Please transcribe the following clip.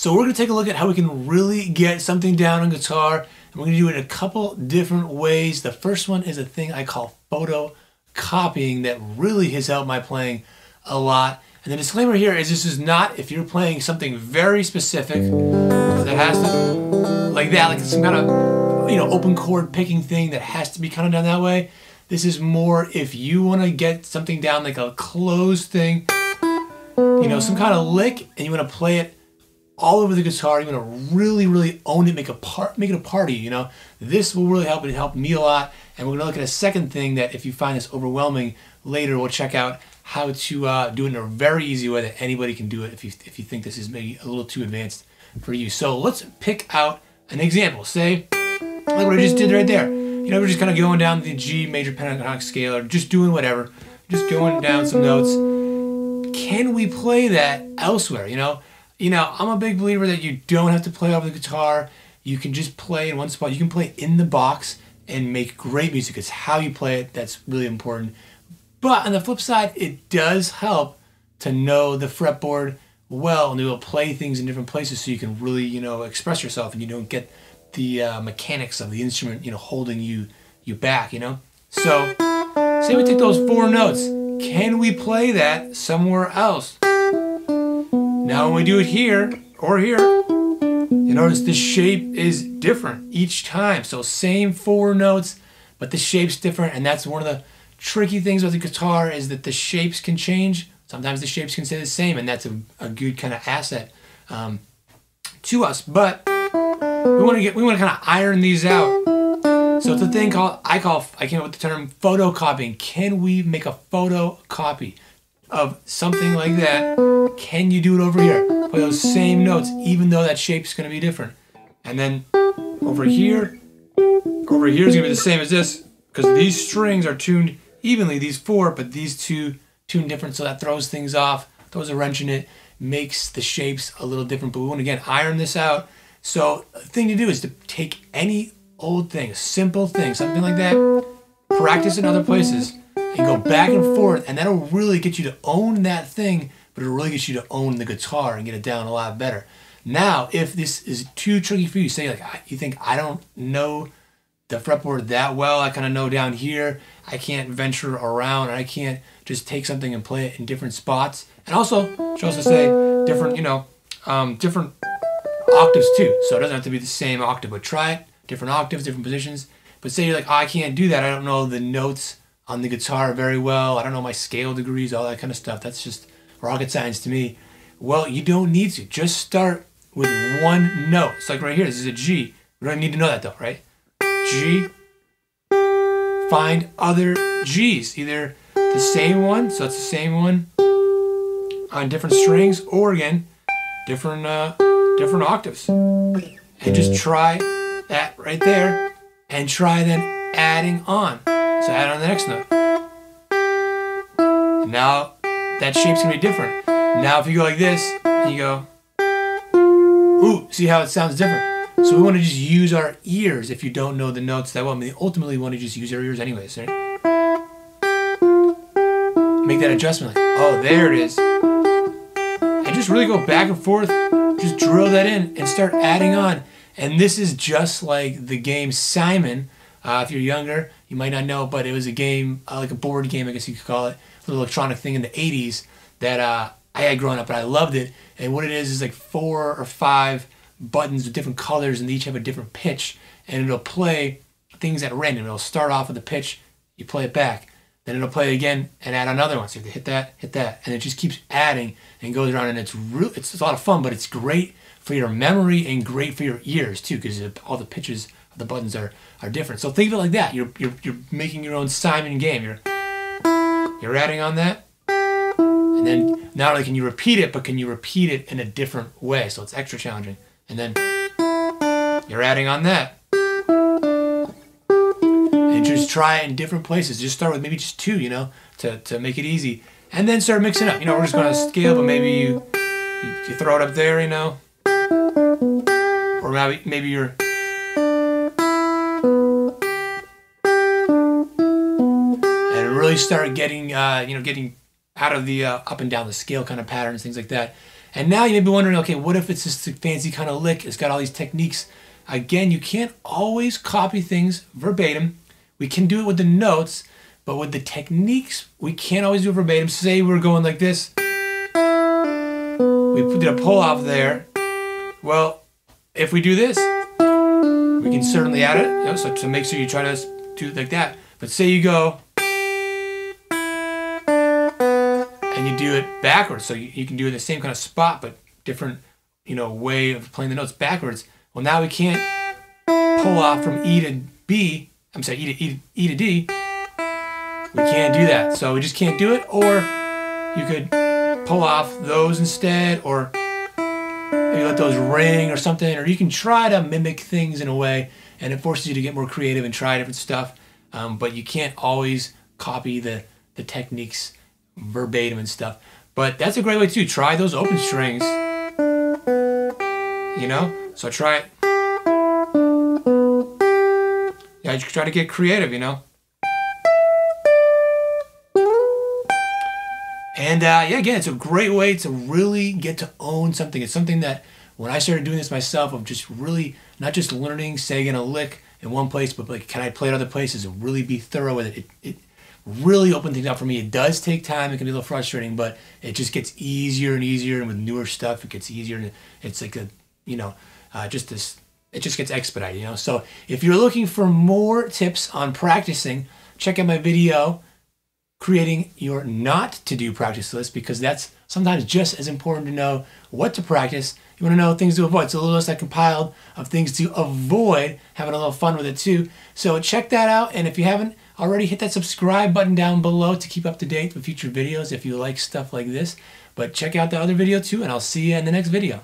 So we're going to take a look at how we can really get something down on guitar, and we're going to do it in a couple different ways. The first one is a thing I call photo copying that really has helped my playing a lot. And the disclaimer here is this is not if you're playing something very specific that has to, like that, like some kind of, open chord picking thing that has to be kind of done that way. This is more if you want to get something down like a closed thing, some kind of lick, and you want to play it all over the guitar. You want to really, really own it, make it a party. This will really help. It helped me a lot. And we're going to look at a second thing that if you find this overwhelming later, we'll check out how to do it in a very easy way that anybody can do it if you think this is maybe a little too advanced for you. So let's pick out an example. Say, like what I just did right there. We're just kind of going down the G major pentatonic scale, or just doing whatever, just going down some notes. Can we play that elsewhere? I'm a big believer that you don't have to play over the guitar. You can just play in one spot. You can play in the box and make great music. It's how you play it that's really important. But on the flip side, it does help to know the fretboard well and to be able to play things in different places so you can really, express yourself and you don't get the mechanics of the instrument, holding you back, So, say we take those 4 notes. Can we play that somewhere else? Now when we do it here or here, you notice the shape is different each time. So same 4 notes, but the shape's different, and that's one of the tricky things with the guitar is that the shapes can change. Sometimes the shapes can stay the same, and that's a good kind of asset to us. But we want to kind of iron these out. So it's a thing called I came up with the term photocopying. Can we make a photocopy of something like that? Can you do it over here? Play those same notes, even though that shape's going to be different. And then over here is going to be the same as this, because these strings are tuned evenly, these 4, but these 2 tuned different, so that throws things off, throws a wrench in it, makes the shapes a little different. But we want to, again, iron this out. So the thing to do is to take any old thing, a simple thing, something like that, practice in other places, and go back and forth, and that'll really get you to own that thing, but it'll really get you to own the guitar and get it down a lot better. Now, if this is too tricky for you, say like you think I don't know the fretboard that well, I kind of know down here, I can't venture around, and I can't just take something and play it in different spots. And also, should also say different, different octaves too. So it doesn't have to be the same octave, but try it, different octaves, different positions. But say you're like, oh, I can't do that. I don't know the notes on the guitar very well. I don't know my scale degrees, all that kind of stuff. That's just rocket science to me. Well, you don't need to. Just start with 1 note. It's like right here, this is a G. We don't need to know that though, right? G. Find other Gs, either the same one, so it's the same one on different strings, or again, different octaves. And just try that right there, and try then adding on. So add on the next note. And now that shape's gonna be different. Now if you go like this, and you go, ooh, see how it sounds different? So we want to just use our ears if you don't know the notes that well. I mean, ultimately we want to just use our ears anyways, right? Make that adjustment like, oh, there it is. And just really go back and forth, just drill that in and start adding on. And this is just like the game Simon. If you're younger, you might not know, but it was a game, like a board game, I guess you could call it, a little electronic thing in the 80s that I had growing up, and I loved it. And what it is like 4 or 5 buttons with different colors, and they each have a different pitch, and it'll play things at random. It'll start off with a pitch, you play it back, then it'll play it again and add another one. So you have to hit that, and it just keeps adding and goes around, and it's a lot of fun, but it's great for your memory and great for your ears too, because all the pitches of the buttons are different. So think of it like that. You're making your own Simon game. You're adding on that, and then not only can you repeat it, but can you repeat it in a different way? So it's extra challenging. And then you're adding on that. And just try it in different places. Just start with maybe just 2, to make it easy. And then start mixing up. We're just going to scale, but maybe you throw it up there, Or maybe you're... And really start getting, getting out of the up and down the scale kind of patterns, things like that. And now you may be wondering, okay, what if it's just a fancy kind of lick? It's got all these techniques. Again, you can't always copy things verbatim. We can do it with the notes, but with the techniques, we can't always do it verbatim. Say we're going like this. We did a pull off there. Well, if we do this, we can certainly add it. So to make sure you try to do it like that. But say you go and you do it backwards. So you can do the same kind of spot, but different, way of playing the notes backwards. Well, now we can't pull off from E to B. I'm sorry, E to D. We can't do that. So we just can't do it. Or you could pull off those instead, or maybe let those ring or something. Or you can try to mimic things in a way, and it forces you to get more creative and try different stuff. But you can't always copy the techniques verbatim and stuff. But that's a great way too. Try those open strings. So try it. Yeah, you try to get creative, And again, it's a great way to really get to own something. It's something that when I started doing this myself, of just really not just learning, saying a lick in one place, but like, can I play it other places and really be thorough with it? It really opened things up for me. It does take time. It can be a little frustrating, but it just gets easier and easier. And with newer stuff, it gets easier. And it's like it just gets expedited, So if you're looking for more tips on practicing, check out my video, creating your not to do practice list, because that's sometimes just as important to know what to practice. You want to know things to avoid. It's a little list I compiled of things to avoid, having a little fun with it too. So check that out. And if you haven't already, hit that subscribe button down below to keep up to date with future videos if you like stuff like this. But check out the other video too, and I'll see you in the next video.